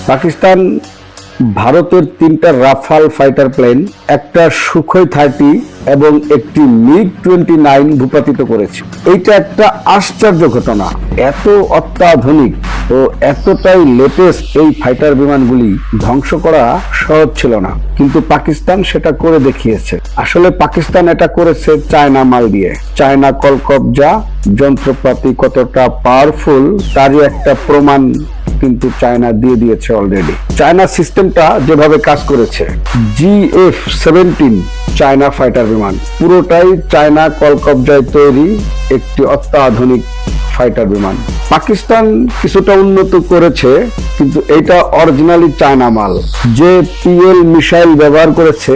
পাকিস্তান ভারতের 3টা Rafale fighter plane, একটা সুখোই 30 এবং একটি MiG-29 ভূপাতিত করেছে। এইটা একটা আশ্চর্য ঘটনা। এত অত্যাধুনিক ও এতটাই লেটেস্ট এই ফাইটার বিমানগুলি ধ্বংস করা সহজ ছিল না, কিন্তু পাকিস্তান সেটা করে দেখিয়েছে। আসলে পাকিস্তান এটা করেছে চায়না মাল দিয়ে। চায়না কলকবজা যন্ত্রপাতি কতটা পাওয়ারফুল তারই একটা প্রমাণ কিন্তু চায়না দিয়ে দিয়েছে অলরেডি। চায়না সিস্টেমটা যেভাবে কাজ করেছে, GF-17 চায়না ফাইটার বিমান পুরোটাই চায়না কলকবজায় তৈরি একটি অত্যাধুনিক ফাইটার বিমান। পাকিস্তান কিছুটা উন্নত করেছে, কিন্তু এটা অরিজিনালি চায়না মাল। যে PL মিসাইল ব্যবহার করেছে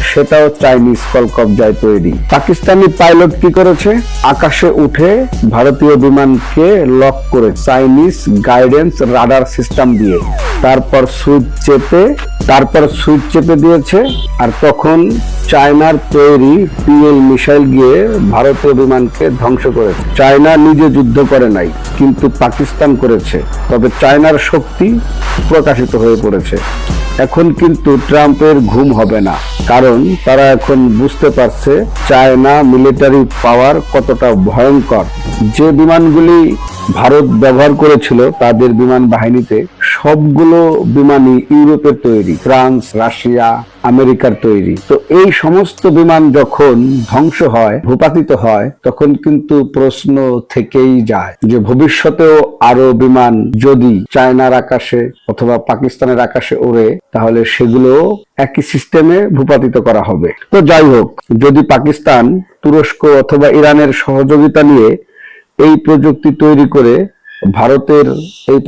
সেটাও চাইনিজ কলকবজায় তৈরি। পাকিস্তানি পাইলট কি করেছে? আকাশে উঠে ভারতীয় বিমানকে লক করে চাইনিজ গাইডেন্স রাডার সিস্টেম দিয়ে তারপর সুইচ চেপে দিয়েছে, আর তখন চায়নার তৈরি PL মিসাইল গিয়ে ভারতীয় বিমানকে ধ্বংস করেছে। চায়না নিজে যুদ্ধ করে নাই, কিন্তু পাকিস্তান করেছে। তবে চায়নার শক্তি প্রকাশিত হয়ে পড়েছে। এখন কিন্তু ট্রাম্পের ঘুম হবে না, কারণ তারা এখন বুঝতে পারছে চায়না মিলিটারি পাওয়ার কতটা ভয়ঙ্কর। যে বিমানগুলি ভারত ব্যবহার করেছিল তাদের বিমান বাহিনীতে সবগুলো বিমানই ইউরোপের তৈরি, ফ্রান্স, রাশিয়া, আমেরিকার তৈরি। তো এই সমস্ত বিমান যখন ধ্বংস হয়, ভূপাতিত হয়, তখন কিন্তু প্রশ্ন থেকেই যায় যে ভবিষ্যতেও আরো বিমান যদি চায়নার আকাশে অথবা পাকিস্তানের আকাশে ওড়ে, তাহলে সেগুলো একই সিস্টেমে ভূপাতিত করা হবে। তো যাই হোক, যদি পাকিস্তান তুরস্ক অথবা ইরানের সহযোগিতা নিয়ে এই প্রযুক্তি তৈরি করে ভারতের এই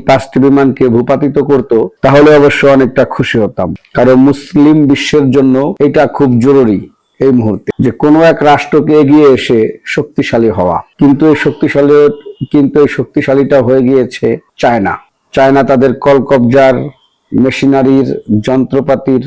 5টি বিমানকে ভূপাতিত করত, তাহলে অবশ্য অনেকটা খুশি হতাম। কারণ মুসলিম বিশ্বের জন্য এটা খুব জরুরি এই মুহূর্তে, যে কোনো এক রাষ্ট্রকে এগিয়ে এসে শক্তিশালী হওয়া। কিন্তু এই শক্তিশালীটা হয়ে গিয়েছে চায়না। চায়না তাদের কলকবজার, মেশিনারির, যন্ত্রপাতির